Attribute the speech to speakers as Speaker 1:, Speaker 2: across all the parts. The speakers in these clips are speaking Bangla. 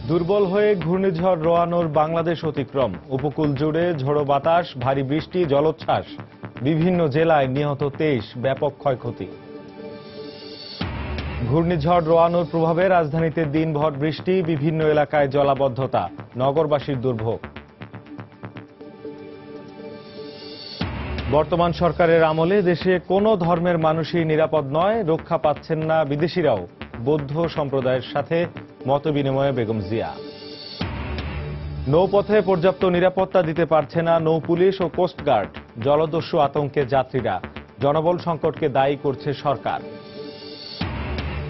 Speaker 1: দুর্বল হয়ে ঘূর্ণিঝড় রোয়ানুর বাংলাদেশ অতিক্রম, উপকূল জুড়ে ঝোড়ো বাতাস, ভারী বৃষ্টি, জলোচ্ছ্বাস, বিভিন্ন জেলায় নিহত 23, ব্যাপক ক্ষয়ক্ষতি। ঘূর্ণিঝড় রোয়ানুর প্রভাবে রাজধানীতে দিনভর বৃষ্টি, বিভিন্ন এলাকায় জলাবদ্ধতা, নগরবাসীর দুর্ভোগ। বর্তমান সরকারের আমলে দেশে কোনো ধর্মের মানুষই নিরাপদ নয়, রক্ষা পাচ্ছেন না বিদেশিরাও, বৌদ্ধ সম্প্রদায়ের সাথে মতবিনিময়ে বেগম জিয়া। নৌপথে পর্যাপ্ত নিরাপত্তা দিতে পারছে না নৌপুলিশ ও কোস্টগার্ড, জলদস্যু আতঙ্কে যাত্রীরা, জনবল সংকটকে দায়ী করছে সরকার।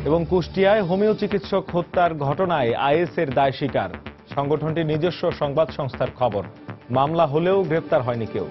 Speaker 1: এবং কুষ্টিয়ায় হোমিও চিকিৎসক হত্যার ঘটনায় আইএসের দায় স্বীকার, সংগঠনটির নিজস্ব সংবাদ সংস্থার খবর। মামলা হলেও গ্রেপ্তার হয়নি কেউ।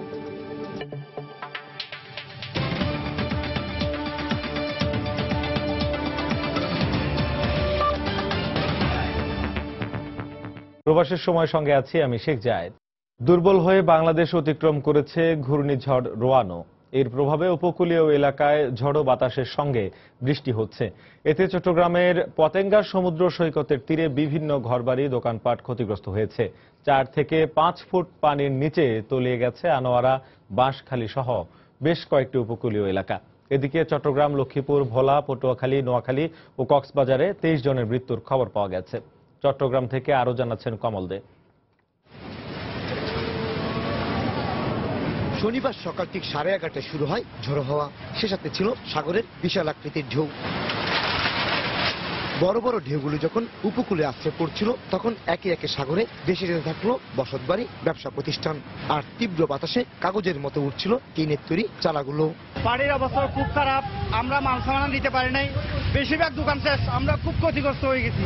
Speaker 1: প্রবাসের সময় সঙ্গে আছি আমি শেখ জায়েদ। দুর্বল হয়ে বাংলাদেশ অতিক্রম করেছে ঘূর্ণিঝড় রোয়ানো। এর প্রভাবে উপকূলীয় এলাকায় ঝড়ো বাতাসের সঙ্গে বৃষ্টি হচ্ছে। এতে চট্টগ্রামের পতেঙ্গা সমুদ্র সৈকতের তীরে বিভিন্ন ঘরবাড়ি, দোকানপাট ক্ষতিগ্রস্ত হয়েছে। 4 থেকে 5 ফুট পানির নিচে তলিয়ে গেছে আনোয়ারা, বাঁশখালী সহ বেশ কয়েকটি উপকূলীয় এলাকা। এদিকে চট্টগ্রাম, লক্ষ্মীপুর, ভোলা, পটুয়াখালী, নোয়াখালী ও কক্সবাজারে 23 জনের মৃত্যুর খবর পাওয়া গেছে। চট্টগ্রাম থেকে আরো জানাচ্ছেন কমল দে।
Speaker 2: শনিবার সকাল ঠিক 11:30টায় শুরু হয় ঝোড়ো হাওয়া, সে সাথে ছিল সাগরের বিশাল আকৃতির ঢেউ। বড় বড় ঢেউগুলো যখন উপকূলে আশ্রয় পড়ছিল, তখন একে একে সাগরে ভেসে যেতে থাকলো বসতবাড়ি, ব্যবসা প্রতিষ্ঠান। আর তীব্র বাতাসে কাগজের মতো উঠছিল টিনের তৈরি চালাগুলো।
Speaker 3: বাড়ির অবস্থা খুব খারাপ, আমরা মাল সামান দিতে পারি নাই, বেশিরভাগ দোকান শেষ, আমরা খুব ক্ষতিগ্রস্ত হয়ে গেছি।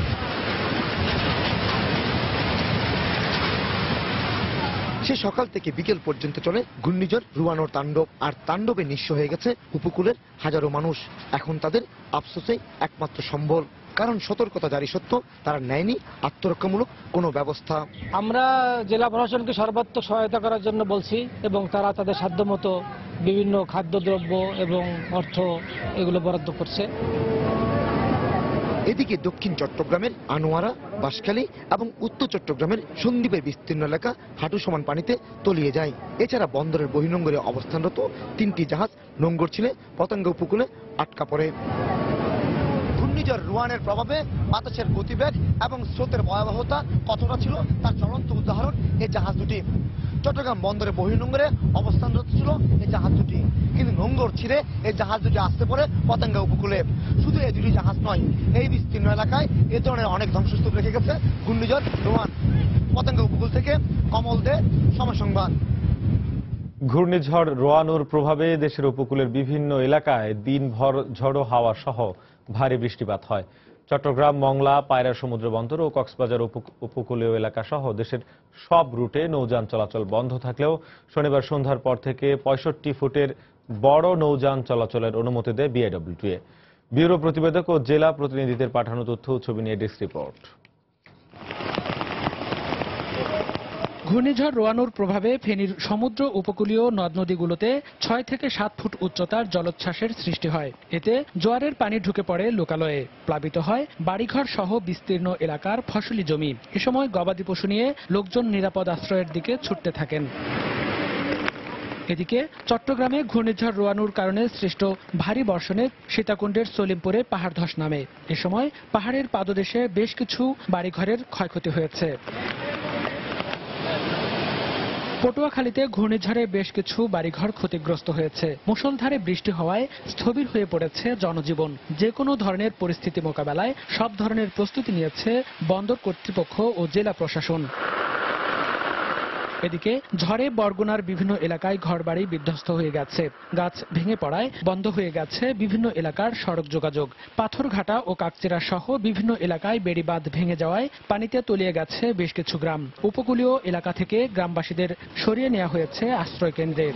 Speaker 2: সে সকাল থেকে বিকেল পর্যন্ত চলে ঘূর্ণিঝড় রোয়ানোর তাণ্ডব, আর তাণ্ডবে নিঃস্ব হয়ে গেছে উপকূলের হাজারো মানুষ। এখন তাদের আফসোসে একমাত্র সম্বল, কারণ সতর্কতা জারি সত্ত্বেও তারা নেয়নি আত্মরক্ষামূলক কোনো ব্যবস্থা।
Speaker 4: আমরা জেলা প্রশাসনকে সর্বাত্মক সহায়তা করার জন্য বলছি, এবং তারা তাদের সাধ্যমতো বিভিন্ন খাদ্যদ্রব্য এবং অর্থ এগুলো বরাদ্দ করছে।
Speaker 2: এদিকে দক্ষিণ চট্টগ্রামের আনোয়ারা, বাঁশখালী এবং উত্তর চট্টগ্রামের সন্দ্বীপের বিস্তীর্ণ এলাকা হাঁটু সমান পানিতে তলিয়ে যায়। এছাড়া বন্দরের বহির্নোঙরে অবস্থানরত 3টি জাহাজ নোঙর ছিলে পতেঙ্গা উপকূলে আটকা পড়ে। ঘূর্ণিঝড় রোয়ানের প্রভাবে বাতাসের গতিবেগ এবং স্রোতের ভয়াবহতা কতটা ছিল তার জ্বলন্ত উদাহরণ এই জাহাজ দুটি। চট্টগ্রাম বন্দরের বহির্নোঙরে অবস্থানরত ছিল এই জাহাজ দুটি, কিন্তু নোঙর ছিঁড়ে এই জাহাজ দুটি আসতে পড়ে পতেঙ্গা উপকূলে। শুধু এই দুটি জাহাজ নয়, এই বিস্তীর্ণ এলাকায় এ ধরনের অনেক ধ্বংসস্তূপ রেখে গেছে ঘূর্ণিঝড় রোয়ান। পতেঙ্গা উপকূল থেকে কমল দে, সময় সংবাদ।
Speaker 1: ঘূর্ণিঝড় রোয়ানুর প্রভাবে দেশের উপকূলের বিভিন্ন এলাকায় দিনভর ঝড়ো হাওয়া সহ ভারী বৃষ্টিপাত হয়। চট্টগ্রাম, মংলা, পায়রা সমুদ্র বন্দর ও কক্সবাজার উপকূলীয় এলাকা সহ দেশের সব রুটে নৌযান চলাচল বন্ধ থাকলেও শনিবার সন্ধ্যার পর থেকে 65 ফুটের বড় নৌযান চলাচলের অনুমতি দেয় বিআইডব্লিউটিএ। ব্যুরো প্রতিবেদক ও জেলা প্রতিনিধিদের পাঠানো তথ্য ছবি নিয়ে ডেস্ক রিপোর্ট।
Speaker 5: ঘূর্ণিঝড় রোয়ানুর প্রভাবে ফেনীর সমুদ্র উপকূলীয় নদ নদীগুলোতে 6 থেকে 7 ফুট উচ্চতার জলোচ্ছ্বাসের সৃষ্টি হয়। এতে জোয়ারের পানি ঢুকে পড়ে লোকালয়ে, প্লাবিত হয় বাড়িঘর সহ বিস্তীর্ণ এলাকার ফসলি জমি। এ সময় গবাদি পশু নিয়ে লোকজন নিরাপদ আশ্রয়ের দিকে ছুটতে থাকেন। এদিকে চট্টগ্রামে ঘূর্ণিঝড় রোয়ানুর কারণে সৃষ্ট ভারী বর্ষণে সীতাকুণ্ডের সলিমপুরে পাহাড় ধস নামে। এ সময় পাহাড়ের পাদদেশে বেশ কিছু বাড়িঘরের ক্ষয়ক্ষতি হয়েছে। পটুয়াখালীতে ঘূর্ণিঝড়ে বেশ কিছু বাড়িঘর ক্ষতিগ্রস্ত হয়েছে। মুষলধারে বৃষ্টি হওয়ায় স্থবির হয়ে পড়েছে জনজীবন। যে কোনো ধরনের পরিস্থিতি মোকাবেলায় সব ধরনের প্রস্তুতি নিয়েছে বন্দর কর্তৃপক্ষ ও জেলা প্রশাসন। এদিকে ঝড়ে বরগুনার বিভিন্ন এলাকায় ঘরবাড়ি বিধ্বস্ত হয়ে গেছে। গাছ ভেঙে পড়ায় বন্ধ হয়ে গেছে বিভিন্ন এলাকার সড়ক যোগাযোগ। পাথরঘাটা ও কাকচিরা সহ বিভিন্ন এলাকায় বেড়িবাঁধ ভেঙে যাওয়ায় পানিতে তলিয়ে গেছে বেশ কিছু গ্রাম। উপকূলীয় এলাকা থেকে গ্রামবাসীদের সরিয়ে নেওয়া হয়েছে আশ্রয় কেন্দ্রে।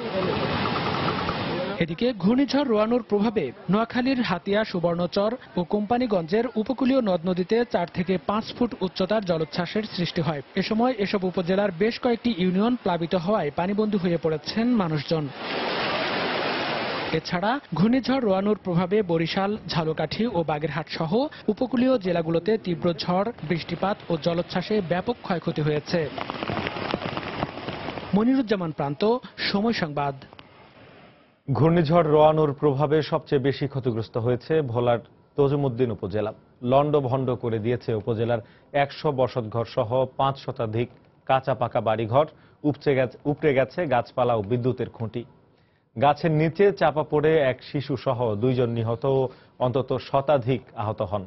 Speaker 5: এদিকে ঘূর্ণিঝড় রোয়ানুর প্রভাবে নোয়াখালীর হাতিয়া, সুবর্ণচর ও কোম্পানিগঞ্জের উপকূলীয় নদ নদীতে 4 থেকে 5 ফুট উচ্চতার জলোচ্ছ্বাসের সৃষ্টি হয়। এ সময় এসব উপজেলার বেশ কয়েকটি ইউনিয়ন প্লাবিত হওয়ায় পানিবন্দী হয়ে পড়েছেন মানুষজন। এছাড়া ঘূর্ণিঝড় রোয়ানুর প্রভাবে বরিশাল, ঝালকাঠি ও বাগেরহাট সহ উপকূলীয় জেলাগুলোতে তীব্র ঝড়, বৃষ্টিপাত ও জলোচ্ছ্বাসে ব্যাপক ক্ষয়ক্ষতি হয়েছে। মনিরুজ্জামান প্রান্ত, সময় সংবাদ।
Speaker 1: ঘূর্ণিঝড় রোয়ানুর প্রভাবে সবচেয়ে বেশি ক্ষতিগ্রস্ত হয়েছে ভোলার তজুমুদ্দিন উপজেলা। লন্ডভন্ড করে দিয়েছে উপজেলার 100 বসতঘর সহ 5 শতাধিক কাঁচা পাকা বাড়িঘর, উপড়ে গেছে গাছপালা ও বিদ্যুতের খুঁটি। গাছের নিচে চাপা পড়ে এক শিশু সহ 2 জন নিহত ও অন্তত শতাধিক আহত হন।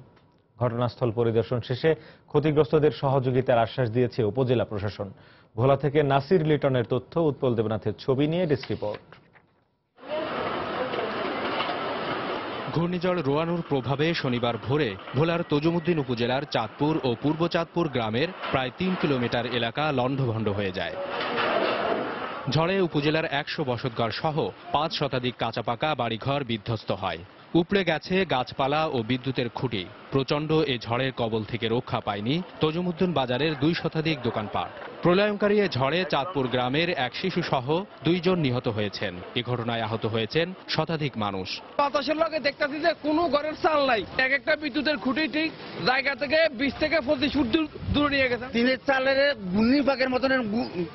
Speaker 1: ঘটনাস্থল পরিদর্শন শেষে ক্ষতিগ্রস্তদের সহযোগিতার আশ্বাস দিয়েছে উপজেলা প্রশাসন। ভোলা থেকে নাসির লিটনের তথ্য, উৎপল দেবনাথের ছবি নিয়ে ডেস্ক রিপোর্ট।
Speaker 6: ঘূর্ণিঝড় রোয়ানুর প্রভাবে শনিবার ভোরে ভোলার তজুমুদ্দিন উপজেলার চাঁদপুর ও পূর্ব চাঁদপুর গ্রামের প্রায় 3 কিলোমিটার এলাকা লন্ডভন্ড হয়ে যায়। ঝড়ে উপজেলার 100 বসতঘর সহ 5 শতাধিক কাঁচা পাকা বাড়িঘর বিধ্বস্ত হয়। উপড়ে গেছে গাছপালা ও বিদ্যুতের খুঁটি। প্রচণ্ড এ ঝড়ের কবল থেকে রক্ষা পায়নি তজুমুদ্দিন বাজারের 2 শতাধিক দোকানপাট। প্রলয়ঙ্কারী এ ঝড়ে চাঁদপুর গ্রামের এক শিশু সহ 2 জন নিহত হয়েছেন। এ ঘটনায় আহত হয়েছেন শতাধিক মানুষ।
Speaker 7: বাতাসের লগে দেখতেছি যে কোনো ঘরের চাল নাই, এক একটা বিদ্যুতের খুঁটি ঠিক জায়গা থেকে 20 থেকে 25 ফুট দূরে নিয়ে গেছে।
Speaker 3: তিনের চালের ঘূর্ণিপাকের মতন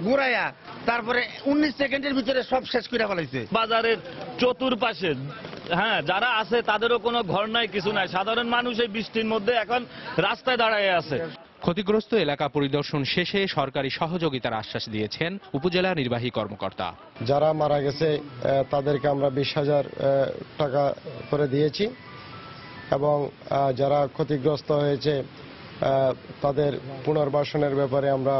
Speaker 3: ঘুরাইয়া তারপরে 19 সেকেন্ডের ভিতরে সব শেষ করে ফেলাইছে।
Speaker 8: বাজারের চতুর্পাশে যারা আছে তাদেরও কোনো ঘর নাই, কিছু নাই। সাধারণ মানুষ এই বৃষ্টির মধ্যে এখন রাস্তায় দাঁড়ায় আছে।
Speaker 6: ক্ষতিগ্রস্ত এলাকা পরিদর্শন শেষে সরকারি সহযোগিতার আশ্বাস দিয়েছেন উপজেলা নির্বাহী কর্মকর্তা।
Speaker 9: যারা মারা গেছে তাদেরকে আমরা 20,000 টাকা করে দিয়েছি এবং যারা ক্ষতিগ্রস্ত হয়েছে তাদের পুনর্বাসনের ব্যাপারে আমরা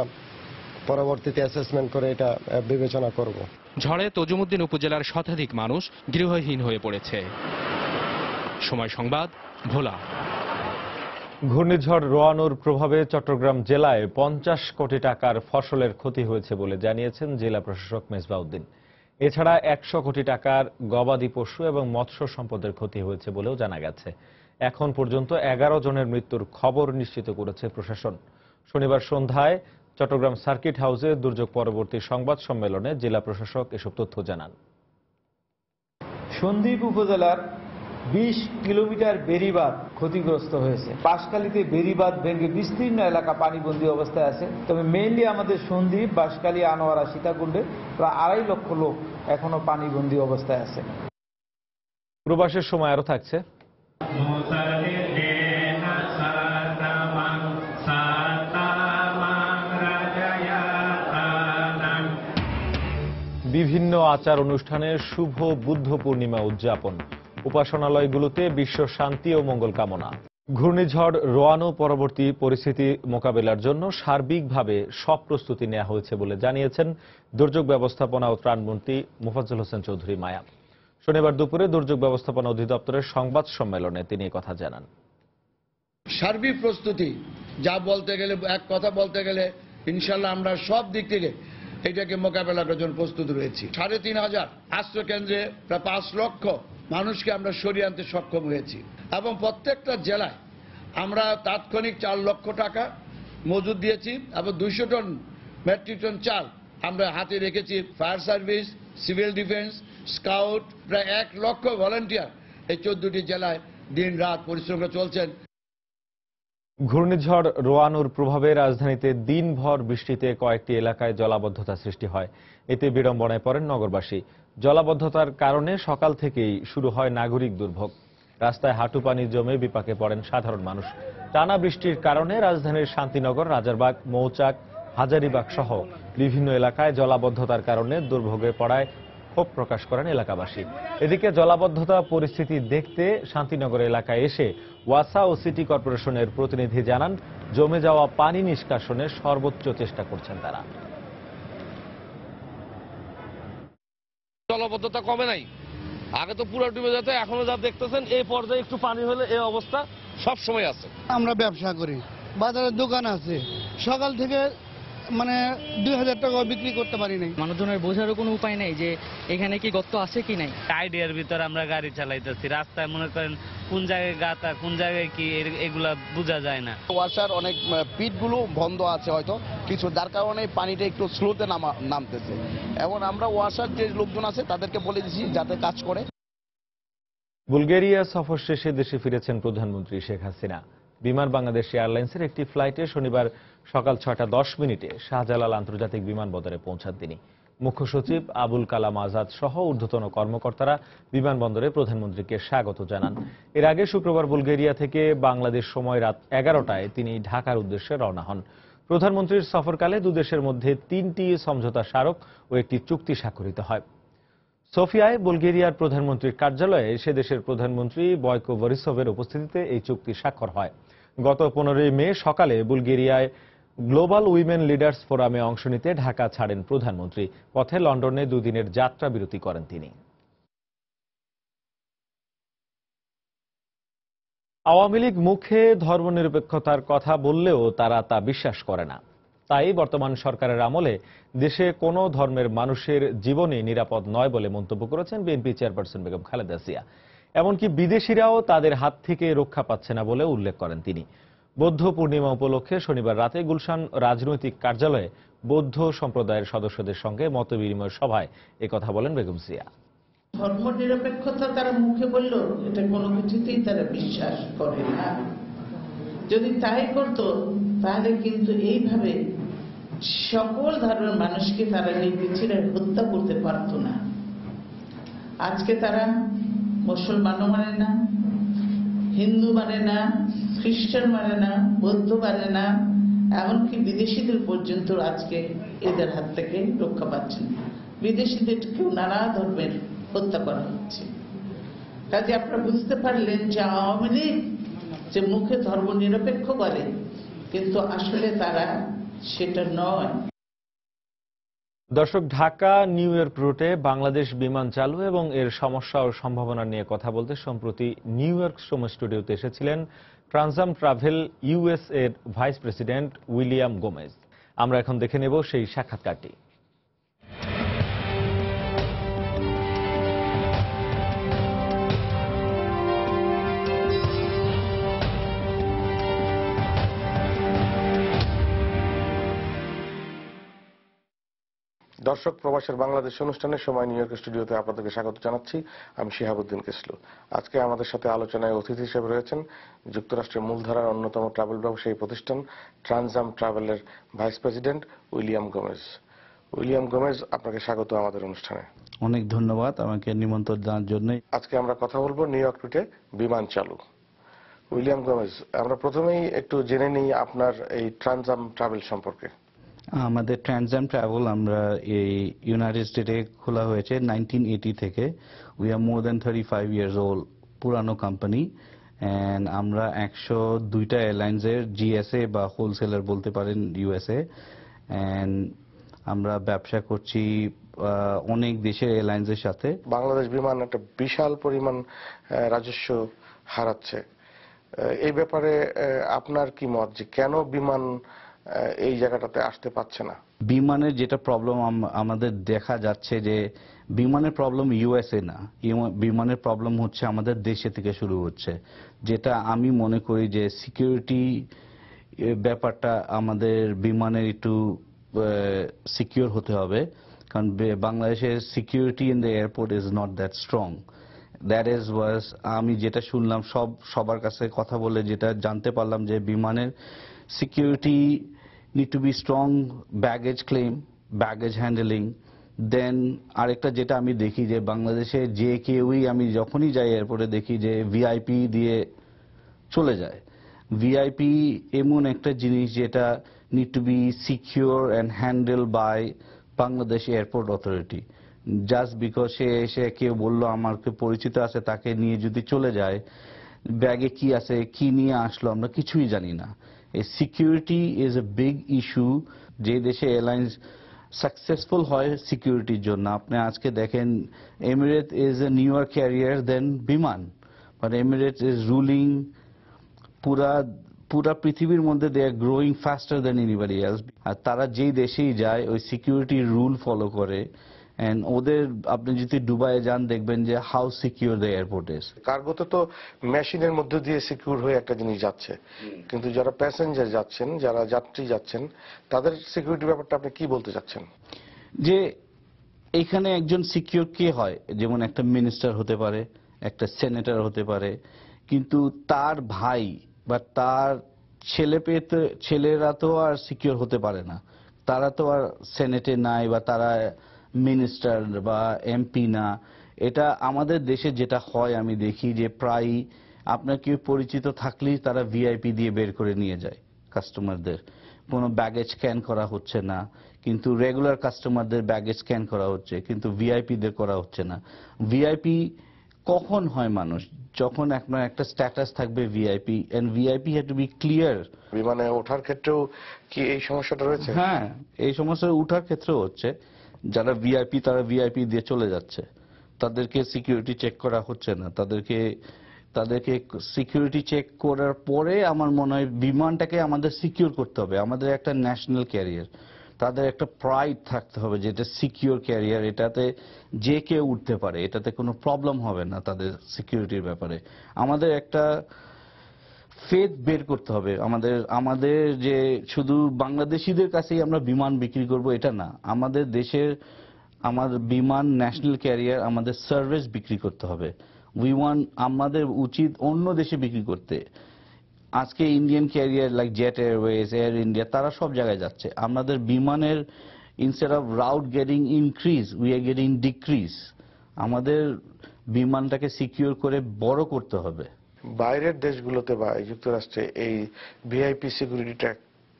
Speaker 9: পরবর্তীতে অ্যাসেসমেন্ট করে এটা বিবেচনা করব।
Speaker 6: ঝড়ে তজুমুদ্দিন উপজেলার শতাধিক মানুষ গৃহহীন হয়ে পড়েছে। সময় সংবাদ, ভোলা।
Speaker 1: ঘূর্ণিঝড় রোয়ানুর প্রভাবে চট্টগ্রাম জেলায় 50 কোটি টাকার ফসলের ক্ষতি হয়েছে বলে জানিয়েছেন জেলা প্রশাসক মেজবাউদ্দিন। এছাড়া 100 কোটি টাকার গবাদি পশু এবং মৎস্য সম্পদের ক্ষতি হয়েছে বলেও জানা গেছে। এখন পর্যন্ত 11 জনের মৃত্যুর খবর নিশ্চিত করেছে প্রশাসন। শনিবার সন্ধ্যায় চট্টগ্রাম সার্কিট হাউসে দুর্যোগ পরবর্তী সংবাদ সম্মেলনে জেলা প্রশাসক এসব তথ্য জানান।
Speaker 10: সন্দ্বীপ উপজেলার 20 কিলোমিটার বেড়িবাঁধ ক্ষতিগ্রস্ত হয়েছে। বাঁশখালীতে বেড়িবাঁধ ভেঙে বিস্তীর্ণ এলাকা পানিবন্দী অবস্থায় আছে। তবে মেইনলি আমাদের সন্দ্বীপ, বাঁশখালী, আনোয়ারা, সীতাকুণ্ডে প্রায় 2.5 লক্ষ লোক এখনো পানিবন্দী অবস্থায় আছে।
Speaker 1: প্রবাসের সময় আরো থাকছে। বিভিন্ন আচার অনুষ্ঠানে শুভ বুদ্ধ পূর্ণিমা উদযাপন, উপাসনালয়গুলোতে বিশ্ব শান্তি ও মঙ্গল কামনা। ঘূর্ণিঝড় রোয়ানু পরবর্তী পরিস্থিতি মোকাবেলার জন্য সার্বিকভাবে সব প্রস্তুতি নেওয়া হয়েছে বলে জানিয়েছেন দুর্যোগ ব্যবস্থাপনা ও ত্রাণমন্ত্রী মোফাজ্জল হোসেন চৌধুরী মায়া। শনিবার দুপুরে দুর্যোগ ব্যবস্থাপনা অধিদপ্তরের সংবাদ সম্মেলনে তিনি কথা জানান।
Speaker 11: সার্বিক প্রস্তুতি যা বলতে গেলে, এক কথা বলতে গেলে ইনশাল্লাহ আমরা সব দিক থেকে এটাকে মোকাবেলা করার জন্য প্রস্তুত রয়েছি। 3,500 আশ্রয়কেন্দ্রে প্রায় 5 লক্ষ মানুষকে আমরা সরিয়ে আনতে সক্ষম হয়েছি এবং প্রত্যেকটা জেলায় আমরা তাৎক্ষণিক 4 লক্ষ টাকা মজুদ দিয়েছি এবং 200 টন মেট্রিক টন চাল আমরা হাতে রেখেছি। Fire service, civil defence, scout, প্রায় 1 লক্ষ ভলান্টিয়ার এই 14টি জেলায় দিন রাত পরিশ্রম করে চলছেন।
Speaker 1: ঘূর্ণিঝড় রোয়ানুর প্রভাবে রাজধানীতে দিনভর বৃষ্টিতে কয়েকটি এলাকায় জলাবদ্ধতা সৃষ্টি হয়। এতে বিড়ম্বনায় পড়েন নগরবাসী। জলাবদ্ধতার কারণে সকাল থেকেই শুরু হয় নাগরিক দুর্ভোগ। রাস্তায় হাঁটু পানি জমে বিপাকে পড়েন সাধারণ মানুষ। টানা বৃষ্টির কারণে রাজধানীর শান্তিনগর, রাজারবাগ, মৌচাক, হাজারীবাগ সহ বিভিন্ন এলাকায় জলাবদ্ধতার কারণে দুর্ভোগে পড়ায় ক্ষোভ প্রকাশ করেন এলাকাবাসী। এদিকে জলাবদ্ধতা পরিস্থিতি দেখতে শান্তিনগর এলাকায় এসে ওয়াসা ও সিটি কর্পোরেশনের প্রতিনিধি জানান, জমে যাওয়া পানি নিষ্কাশনের সর্বোচ্চ চেষ্টা করছেন তারা।
Speaker 7: জলাবদ্ধতা কমে নাই, আগে তো পুরো ডুবে যেত, এখনো যা দেখতেছেন এই পর্যায়ে একটু পানি হলে এই অবস্থা সব সময় আছে।
Speaker 12: আমরা ব্যবসা করি, বাজারের দোকান আছে, সকাল থেকে 2,000 টাকা বিক্রি করতে পারি নাই।
Speaker 13: মানুষজনের বোঝারও কোনো উপায় নাই যে এখানে কি গর্ত আছে কি নাই।
Speaker 8: আইডিয়ার ভিতর আমরা গাড়ি চালাইতেছি, রাস্তায় মনে করেন কোন জায়গায় গাতা, কোন জায়গায় কি, এগুলা বোঝা যায় না।
Speaker 14: ওয়াসার অনেক পিটগুলো বন্ধ আছে হয়তো কিছু, যার কারণে পানিটা একটু স্লোতে নামতেছে। এবং আমরা ওয়াসার যে লোকজন আছে তাদেরকে বলে দিচ্ছি যাতে কাজ করে।
Speaker 1: বুলগেরিয়া সফর শেষে দেশে ফিরেছেন প্রধানমন্ত্রী শেখ হাসিনা। বিমান বাংলাদেশ এয়ারলাইন্সের একটি ফ্লাইটে শনিবার সকাল 6:10 শাহজালাল আন্তর্জাতিক বিমানবন্দরে পৌঁছান তিনি। মুখ্য সচিব আবুল কালাম আজাদ সহ ঊর্ধ্বতন কর্মকর্তারা বিমানবন্দরে প্রধানমন্ত্রীকে স্বাগত জানান। এর আগে শুক্রবার বুলগেরিয়া থেকে বাংলাদেশ সময় রাত 11টায় তিনি ঢাকার উদ্দেশ্যে রওনা হন। প্রধানমন্ত্রীর সফরকালে দুদেশের মধ্যে 3টি সমঝোতা স্মারক ও একটি চুক্তি স্বাক্ষরিত হয়। সোফিয়ায় বুলগেরিয়ার প্রধানমন্ত্রীর কার্যালয়ে সে দেশের প্রধানমন্ত্রী বয়কো বরিসোভের উপস্থিতিতে এই চুক্তি স্বাক্ষর হয়। গত 15 মে সকালে বুলগেরিয়ায় গ্লোবাল উইমেন লিডার্স ফোরামে অংশ নিতে ঢাকা ছাড়েন প্রধানমন্ত্রী। পথে লন্ডনে দুদিনের যাত্রা বিরতি করেন তিনি। আওয়ামী লীগ মুখে ধর্মনিরপেক্ষতার কথা বললেও তারা তা বিশ্বাস করে না। তাই বর্তমান সরকারের আমলে দেশে কোনো ধর্মের মানুষের জীবনই নিরাপদ নয় বলে মন্তব্য করেছেন বিএনপি চেয়ারপারসন বেগম খালেদা জিয়া। এমনকি বিদেশিরাও তাদের হাত থেকে রক্ষা পাচ্ছে না বলে উল্লেখ করেন তিনি। বৌদ্ধ পূর্ণিমা উপলক্ষে শনিবার রাতে গুলশান রাজনৈতিক কার্যালয়ে বৌদ্ধ সম্প্রদায়ের সদস্যদের সঙ্গে মতবিনিময় সভায় একথা বলেন বেগম জিয়া।
Speaker 15: ধর্মনিরপেক্ষতা তারা মুখে বললো, এটা কোনো কিছুতেই তারা বিশ্বাস করে না। যদি তাই করত তাহলে কিন্তু এইভাবে সকল ধর্মের মানুষকে তারা নির্বিচারে হত্যা করতে পারত না। আজকে তারা মুসলমানও মানে না, হিন্দু মানে না, খ্রিস্টান মানে না, বৌদ্ধ মানে না, এমনকি বিদেশিদের পর্যন্ত আজকে এদের হাত থেকে রক্ষা পাচ্ছেন। বিদেশিদেরকেও নানা ধর্মের হত্যা করা হচ্ছে। কাজে আপনারা বুঝতে পারলেন যে আওয়ামী লীগ যে মুখে ধর্ম নিরপেক্ষ করে, কিন্তু আসলে তারা সেটা নয়।
Speaker 1: দর্শক, ঢাকা নিউ ইয়র্ক রুটে বাংলাদেশ বিমান চালু এবং এর সমস্যা ও সম্ভাবনা নিয়ে কথা বলতে সম্প্রতি নিউ ইয়র্ক সময় স্টুডিওতে এসেছিলেন ট্রানজাম ট্রাভেল ইউএস এর ভাইস প্রেসিডেন্ট উইলিয়াম গোমেজ। আমরা এখন দেখে নেব সেই সাক্ষাৎকারটি।
Speaker 16: দর্শক, প্রবাসের বাংলাদেশ অনুষ্ঠানের সময় নিউ ইয়র্ক স্টুডিওতে আপনাদেরকে স্বাগত জানাচ্ছি। আমি শিহাবুদ্দিন কিসলু। আজকে আমাদের সাথে আলোচনায় অতিথি হিসেবে রয়েছেন যুক্তরাষ্ট্রের মূলধারার অন্যতম ট্রাভেল ব্যবসায়ী প্রতিষ্ঠান ট্রানজাম ট্রাভেলের ভাইস প্রেসিডেন্ট উইলিয়াম গোমেজ। উইলিয়াম গোমেজ, আপনাকে স্বাগত আমাদের অনুষ্ঠানে।
Speaker 17: অনেক ধন্যবাদ আমাকে নিমন্ত্রণ দেওয়ার জন্য।
Speaker 16: আজকে আমরা কথা বলবো নিউ ইয়র্ক রুটে বিমান চালু। উইলিয়াম গোমেজ, আমরা প্রথমেই একটু জেনে নিই আপনার এই ট্রানজাম ট্রাভেল সম্পর্কে।
Speaker 17: আমাদের ট্রানজাম ট্রাভেল আমরা এই ইউনাইটেড স্টেটে খোলা হয়েছে 1980 থেকে। We are more than 35 years old, পুরানো কোম্পানি। অ্যান্ড আমরা 102টা এয়ারলাইন্সের জিএসএ বা হোলসেলার বলতে পারেন ইউএসএ। অ্যান্ড আমরা ব্যবসা করছি অনেক দেশের এয়ারলাইন্সের সাথে।
Speaker 16: বাংলাদেশ বিমান একটা বিশাল পরিমাণ রাজস্ব হারাচ্ছে। এই ব্যাপারে আপনার কি মত, যে কেন বিমান এই জায়গাটাতে আসতে পারছে না?
Speaker 17: বিমানের যেটা প্রবলেম আমাদের দেখা যাচ্ছে যে বিমানের প্রবলেম ইউএসএ না, বিমানের প্রবলেম হচ্ছে আমাদের দেশে থেকে শুরু হচ্ছে। যেটা আমি মনে করি যে সিকিউরিটি ব্যাপারটা আমাদের বিমানের একটু সিকিউর হতে হবে, কারণ বাংলাদেশের security in the airport is not that strong. That is was আমি যেটা শুনলাম সবার কাছে কথা বলে যেটা জানতে পারলাম যে বিমানের security need to be strong baggage claim, baggage handling. Then আরেকটা যেটা আমি দেখি যে বাংলাদেশে যে কেউই, আমি যখনই যাই এয়ারপোর্টে দেখি যে ভিআইপি দিয়ে চলে যায়। ভিআইপি এমন একটা জিনিস যেটা need to be secure and handled by Bangladesh airport authority. Just because সে এসে কেউ বললো আমাকে পরিচিত আছে, তাকে নিয়ে যদি চলে যায়, ব্যাগে কি আছে কি নিয়ে আসলো আমরা কিছুই জানি না। Security is a big issue. যে দেশে এয়ারলাইন্স সাকসেসফুল হয় সিকিউরিটির জন্য, আপনি আজকে দেখেন Emirates is a newer carrier than Biman, but Emirates is ruling পুরা পৃথিবীর মধ্যে। They are growing faster than anybody else. আর তারা যেই দেশেই যায় ওই সিকিউরিটি রুল ফলো করে। And ওদের আপনি যদি দুবাইয়ে যান দেখবেন যে how secure the airport is.
Speaker 16: কার্গোতে তো মেশিনের মধ্যে দিয়ে সিকিউর হয়ে একটা জিনিস যাচ্ছে, কিন্তু যারা প্যাসেঞ্জার যাচ্ছেন, যারা যাত্রী যাচ্ছেন, তাদের সিকিউরিটি ব্যাপারটা আপনি কি বলতে চাচ্ছেন?
Speaker 17: যে এখানে একজন সিকিউর কে হয়, যেমন একটা মিনিস্টার হতে পারে, একটা সেনেটর হতে পারে, কিন্তু তার ভাই বা তার ছেলেরা তো আর সিকিউর হতে পারে না, তারা তো আর সেনেটে নাই বা তারা মিনিস্টার বা এমপি না। এটা আমাদের দেশে যেটা হয় আমি দেখি যে প্রায় আপনার কেউ পরিচিত থাকলেই তারা ভিআইপি দিয়ে বের করে নিয়ে যায় কাস্টমারদের। কোনো ব্যাগেজ স্ক্যান করা হচ্ছে না, কিন্তু রেগুলার কাস্টমারদের ব্যাগেজ স্ক্যান করা হচ্ছে, কিন্তু ভিআইপিদের করা হচ্ছে না। ভিআইপি কখন হয় মানুষ? যখন আপনার একটা স্ট্যাটাস থাকবে VIP, and VIP have to be clear.
Speaker 16: বিমানে ওঠার ক্ষেত্রেও কি এই সমস্যাটা রয়েছে?
Speaker 17: হ্যাঁ, এই সমস্যা ওঠার ক্ষেত্রেও হচ্ছে। যারা ভিআইপি তারা ভিআইপি দিয়ে চলে যাচ্ছে, তাদেরকে সিকিউরিটি চেক করা হচ্ছে না। তাদেরকে সিকিউরিটি চেক করার পরে আমার মনে হয় বিমানটাকে আমাদের সিকিউর করতে হবে। আমাদের একটা ন্যাশনাল ক্যারিয়ার, তাদের একটা প্রাইড থাকতে হবে যে এটা সিকিউর ক্যারিয়ার, এটাতে যে কেউ উঠতে পারে, এটাতে কোনো প্রবলেম হবে না তাদের সিকিউরিটির ব্যাপারে। আমাদের একটা ফেথ বের করতে হবে। আমাদের যে শুধু বাংলাদেশিদের কাছেই আমরা বিমান বিক্রি করব এটা না, আমাদের দেশের আমাদের বিমান ন্যাশনাল ক্যারিয়ার, আমাদের সার্ভিস বিক্রি করতে হবে। আমাদের উচিত অন্য দেশে বিক্রি করতে। আজকে Indian career like jet Airways, air India, তারা সব জায়গায় যাচ্ছে। আমাদের বিমানের instead of route getting increase, we are getting decrease. আমাদের বিমানটাকে সিকিউর করে বড় করতে হবে।
Speaker 16: বাইরের দেশগুলোতে বা যুক্তরাষ্ট্রে এই ভিআইপি সিকিউরিটিটা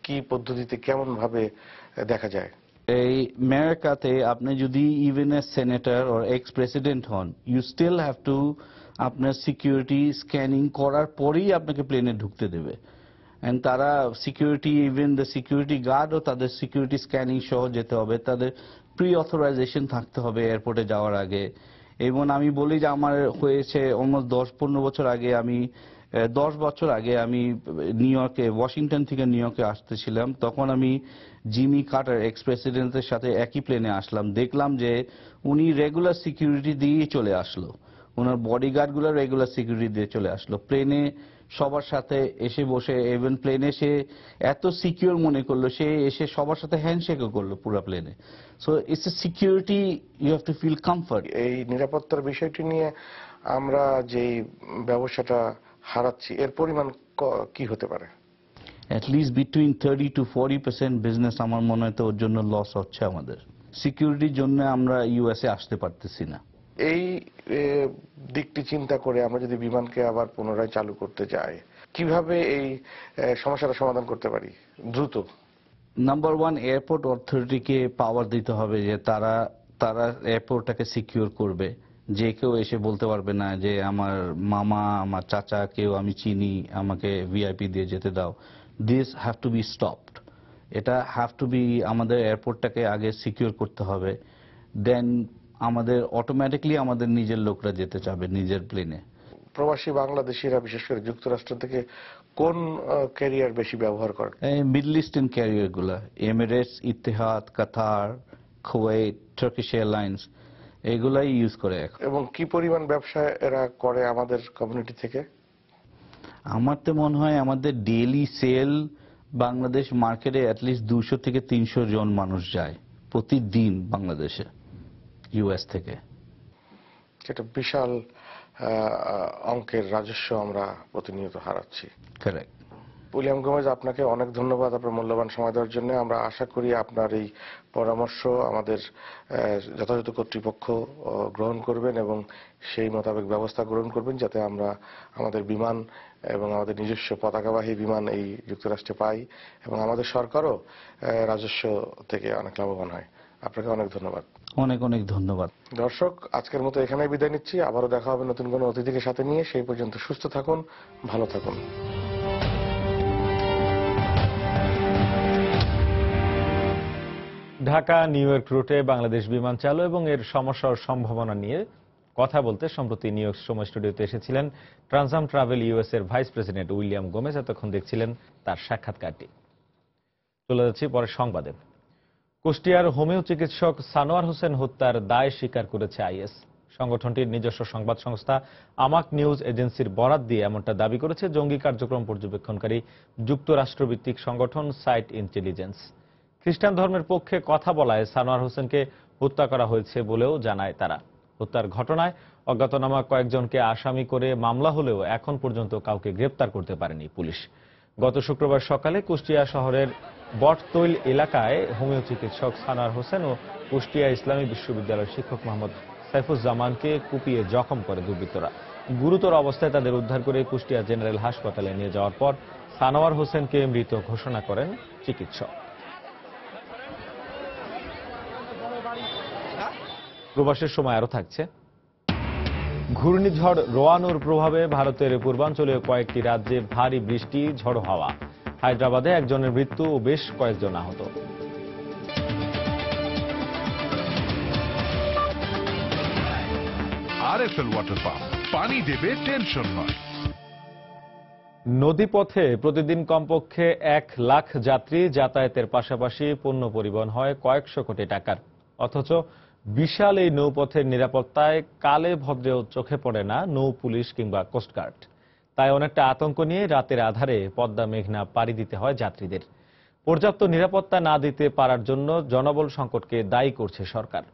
Speaker 16: কি পদ্ধতিতে কেমন ভাবে দেখা যায়?
Speaker 17: এই আমেরিকাতে আপনি যদি even a senator or x president হন, ইউ স্টিল হ্যাভ টু আপনার সিকিউরিটি স্ক্যানিং করার পরেই আপনাকে প্লেনে ঢুকতে দেবে। এন্ড তারা সিকিউরিটি, ইভেন দ্য সিকিউরিটি গার্ডও তাদের সিকিউরিটি স্ক্যানিং সহ যেতে হবে, তাদের প্রি অথরাইজেশন থাকতে হবে এয়ারপোর্টে যাওয়ার আগে। এবং আমি বলি যে আমার হয়েছে অলমোস্ট 10-15 বছর আগে, 10 বছর আগে আমি নিউ ইয়র্কে, ওয়াশিংটন থেকে নিউ ইয়র্কে আসতেছিলাম। তখন আমি জিমি কার্টার এক্স প্রেসিডেন্টের সাথে একই প্লেনে আসলাম। দেখলাম যে উনি রেগুলার সিকিউরিটি দিয়ে চলে আসলো, ওনার বডিগার্ডগুলো রেগুলার সিকিউরিটি দিয়ে চলে আসলো। প্লেনে সবার সাথে এসে বসে, ইভেন প্লেনে সে এত সিকিউর মনে করলো, সে এসে সবার সাথে হ্যান্ডশেকও করলো পুরো প্লেনে। So it's a security, you have to feel comfort.
Speaker 16: এই নিরাপত্তার বিষয়টি নিয়ে আমরা যেই ব্যবসাটা হারাচ্ছি এর পরিমাণ কি হতে পারে?
Speaker 17: অ্যাটলিস্ট বিটুইন 30 to 40% বিজনেস আমার মনে হয় তো ওর জন্য লস হচ্ছে আমাদের। সিকিউরিটির জন্য আমরা ইউএসএ আসতে পারতেছি না।
Speaker 16: এই দিকটি চিন্তা করে আমরা যদি বিমানকে আবার পুনরায় চালু করতে যাই, কিভাবে এই সমস্যাটা সমাধান করতে পারি দ্রুত?
Speaker 17: নাম্বার 1, এয়ারপোর্ট অথরিটিকে পাওয়ার দিতে হবে যে তারা এয়ারপোর্টটাকে সিকিউর করবে। যে কেউ এসে বলতে পারবে না যে আমার মামা, আমার চাচা, কেউ আমি চিনি, আমাকে ভিআইপি দিয়ে যেতে দাও। This have to be stopped. এটা হ্যাভ টু বি, আমাদের এয়ারপোর্টটাকে আগে সিকিউর করতে হবে, দেন আমাদের অটোমেটিকলি আমাদের নিজের লোকরা যেতে চাবে নিজের প্লেনে।
Speaker 16: প্রবাসী বাংলাদেশিরা বিশেষ করে যুক্তরাষ্ট্র থেকে কোন ক্যারিয়ার বেশি ব্যবহার করে?
Speaker 17: মিডল ইস্টার্ন ক্যারিয়ার গুলা, এমিরেটস, ইতিহাদ, কাতার, কুয়েত, টার্কিশ এয়ারলাইন্স, এগুলাই ইউজ করে এখন।
Speaker 16: এবং কি পরিমাণ ব্যবসা এরা করে আমাদের কমিউনিটি থেকে?
Speaker 17: আমার তো মনে হয় আমাদের ডেইলি সেল বাংলাদেশ মার্কেটে অ্যাটলিস্ট 200 থেকে 300 জন মানুষ যায় প্রতিদিন বাংলাদেশে ইউএস থেকে।
Speaker 16: এটা বিশাল অঙ্কের রাজস্ব আমরা প্রতিনিয়ত হারাচ্ছি।
Speaker 17: কারেক্ট।
Speaker 16: উইলিয়াম গোমেজ, আপনাকে অনেক ধন্যবাদ আপনার মূল্যবান সময় দেওয়ার জন্য। আমরা আশা করি আপনার এই পরামর্শ আমাদের যথাযথ কর্তৃপক্ষ গ্রহণ করবেন এবং সেই মোতাবেক ব্যবস্থা গ্রহণ করবেন যাতে আমরা আমাদের বিমান এবং আমাদের নিজস্ব পতাকাবাহী বিমান এই যুক্তরাষ্ট্রে পাই এবং আমাদের সরকারও রাজস্ব থেকে অনেক লাভবান হয়। আপনাকে অনেক ধন্যবাদ।
Speaker 17: অনেক অনেক ধন্যবাদ।
Speaker 16: দর্শক, আজকের মতো এখানেই বিদায় নিচ্ছি। আবারও দেখা হবে নতুন কোনো অতিথিকে সাথে নিয়ে। সেই পর্যন্ত সুস্থ থাকুন, ভালো থাকুন।
Speaker 1: ঢাকা নিউ ইয়র্ক রুটে বাংলাদেশ বিমান চালু এবং এর সমস্যা ও সম্ভাবনা নিয়ে কথা বলতে সম্প্রতি নিউ ইয়র্ক সময় স্টুডিওতে এসেছিলেন ট্রানসাম ট্রাভেল ইউএস এর ভাইস প্রেসিডেন্ট উইলিয়াম গোমেজ। এতক্ষণ দেখছিলেন তার সাক্ষাৎকারটি। চলে যাচ্ছি পরের সংবাদে। কুষ্টিয়ার হোমিও চিকিৎসক সানোয়ার হোসেন হত্যার দায় স্বীকার করেছে আইএস। সংগঠনটির নিজস্ব সংবাদ সংস্থা আমাক নিউজ এজেন্সির বরাত দিয়ে এমনটা দাবি করেছে জঙ্গি কার্যক্রম পর্যবেক্ষণকারী যুক্তরাষ্ট্রভিত্তিক সংগঠন সাইট ইন্টেলিজেন্স। খ্রিস্টান ধর্মের পক্ষে কথা বলায় সানোয়ার হোসেনকে হত্যা করা হয়েছে বলেও জানায় তারা। হত্যার ঘটনায় অজ্ঞাতনামা কয়েকজনকে আসামি করে মামলা হলেও এখন পর্যন্ত কাউকে গ্রেপ্তার করতে পারেনি পুলিশ। গত শুক্রবার সকালে কুষ্টিয়া শহরের বটতৈল এলাকায় হোমিও চিকিৎসক সানার হোসেন ও কুষ্টিয়া ইসলামী বিশ্ববিদ্যালয়ের শিক্ষক মোহাম্মদ সাইফুজ্জামানকে কুপিয়ে জখম করে দুর্বৃত্তরা। গুরুতর অবস্থায় তাদের উদ্ধার করে কুষ্টিয়া জেনারেল হাসপাতালে নিয়ে যাওয়ার পর সানোয়ার হোসেনকে মৃত ঘোষণা করেন চিকিৎসক। প্রবাসের সময় আরো থাকছে। ঘূর্ণিঝড় রোয়ানুর প্রভাবে ভারতের পূর্বাঞ্চলীয় কয়েকটি রাজ্যে ভারী বৃষ্টি, ঝড়ো হাওয়া। হায়দ্রাবাদে একজনের মৃত্যু ও বেশ কয়েকজন আহত।
Speaker 18: আরএফএল ওয়াটার পাম্প, পানি দেবে টেনশন নয়।
Speaker 1: নদীপথে প্রতিদিন কমপক্ষে 1 লাখ যাত্রী যাতায়াতের পাশাপাশি পণ্য পরিবহন হয় কয়েকশো কোটি টাকার। অথচ বিশাল এই নৌপথের নিরাপত্তায় কালে ভদ্রেও চোখে পড়ে না নৌ পুলিশ কিংবা কোস্টগার্ড। তাই অনেকটা আতঙ্ক নিয়ে রাতের আধারে পদ্মা মেঘনা পাড়ি দিতে হয় যাত্রীদের। পর্যাপ্ত নিরাপত্তা না দিতে পারার জন্য জনবল সংকটকে দায়ী করছে সরকার।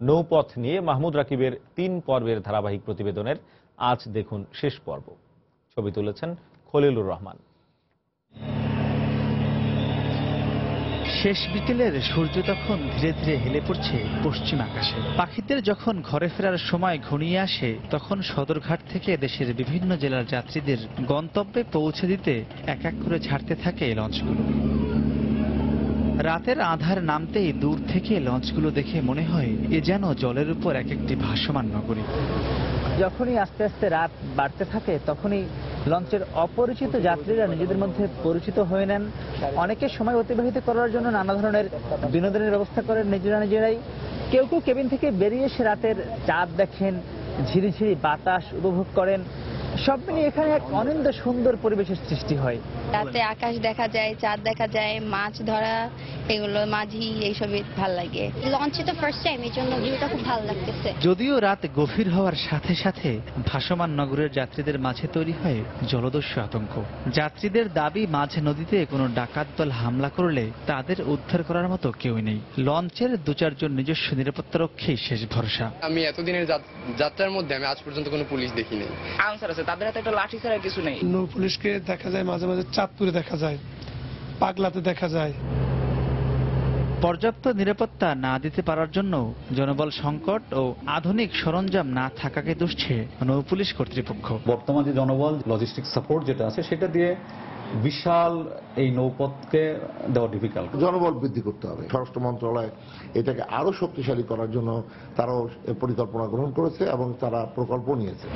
Speaker 1: নৌপথ নিয়ে মাহমুদ রাকিবের 3 পর্বের ধারাবাহিক প্রতিবেদনের আজ দেখুন শেষ পর্ব। ছবি তুলেছেন খলিলুর রহমান।
Speaker 19: শেষ বিকেলের সূর্য তখন ধীরে ধীরে হেলে পড়ছে পশ্চিম আকাশে। পাখিদের যখন ঘরে ফেরার সময় ঘনিয়ে আসে, তখন সদরঘাট থেকে দেশের বিভিন্ন জেলার যাত্রীদের গন্তব্যে পৌঁছে দিতে এক এক করে ছাড়তে থাকে লঞ্চগুলো। রাতের আধার নামতেই দূর থেকে লঞ্চগুলো দেখে মনে হয় এ যেন জলের উপর এক একটি ভাসমান নগরী। যখনই আস্তে আস্তে রাত বাড়তে থাকে, তখনই লঞ্চের অপরিচিত যাত্রীরা নিজেদের মধ্যে পরিচিত হয়ে নেন। অনেকে সময় অতিবাহিত করার জন্য নানা ধরনের বিনোদনের ব্যবস্থা করেন নিজেরাই। কেউ কেউ কেবিন থেকে বেরিয়ে এসে রাতের চাঁদ দেখেন, ঝিরিঝিরি বাতাস উপভোগ করেন। সব মিলিয়ে এখানে এক অনিন্দ্য সুন্দর পরিবেশের সৃষ্টি হয়।
Speaker 20: রাতে আকাশ দেখা যায়, চাঁদ দেখা যায়, মাছ ধরা, এগুলো মাঝি, এইসবই ভালো লাগে। লঞ্চে তো ফার্স্ট টাইম, এই জন্য ভিউটা খুব ভালো লাগতেছে।
Speaker 19: যদিও রাত গভীর হওয়ার সাথে সাথে ভাসমান নগরের যাত্রীদের মাঝে তৈরি হয় জলদস্যু আতঙ্ক। যাত্রীদের দাবি, মাঝ নদীতে কোনো ডাকাত দল হামলা করলে তাদের উদ্ধার করার মতো কেউ নেই। লঞ্চের 2-4 জন নিজস্ব নিরাপত্তারক্ষী শেষ ভরসা।
Speaker 21: আমি এতদিনের যাত্রার মধ্যে আমি আজ পর্যন্ত কোনো পুলিশ দেখিনি। আনসার আছে, তাদের হাতে একটা লাঠি ছাড়া কিছু নেই।
Speaker 22: নৌ পুলিশকে দেখা যায় মাঝে মাঝে চাঁদপুরে দেখা যায়, পাগলাতে দেখা যায়।
Speaker 19: পর্যাপ্ত নিরাপত্তা না দিতে পারার জন্য জনবল সংকট ও আধুনিক সরঞ্জাম না থাকাকে দুষছে নৌপুলিশ কর্তৃপক্ষ।
Speaker 23: বর্তমানে যে জনবল লজিস্টিক সাপোর্ট যেটা আছে সেটা দিয়ে বিশাল এই নৌপথকে দেওয়া ডিফিকাল্ট।
Speaker 24: জনবল বৃদ্ধি করতে হবে। স্বরাষ্ট্র মন্ত্রণালয় এটাকে আরো শক্তিশালী করার জন্য তারাও পরিকল্পনা গ্রহণ করেছে এবং তারা প্রকল্প নিয়েছে।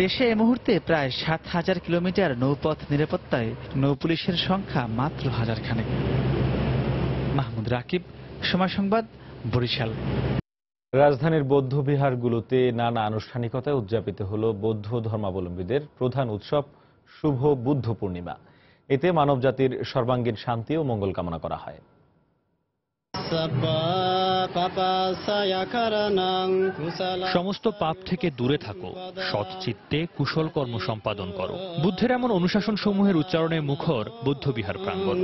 Speaker 19: দেশে এই মুহূর্তে প্রায় 7,000 কিলোমিটার নৌপথ নিরাপত্তায় নৌপুলিশের সংখ্যা মাত্র 1000 খানেক। মাহমুদ রাকিব, সময় সংবাদ, বরিশাল।
Speaker 1: রাজধানীর বৌদ্ধ বিহারগুলোতে নানা আনুষ্ঠানিকতায় উদযাপিত হল বৌদ্ধ ধর্মাবলম্বীদের প্রধান উৎসব শুভ বুদ্ধ পূর্ণিমা। এতে মানবজাতির সর্বাঙ্গীন শান্তি ও মঙ্গল কামনা করা হয়।
Speaker 25: সমস্ত পাপ থেকে দূরে থাকো, সৎ চিত্তে কুশল কর্ম সম্পাদন করো। বুদ্ধের এমন অনুশাসন সমূহের উচ্চারণে মুখর বৌদ্ধ বিহার প্রাঙ্গণ।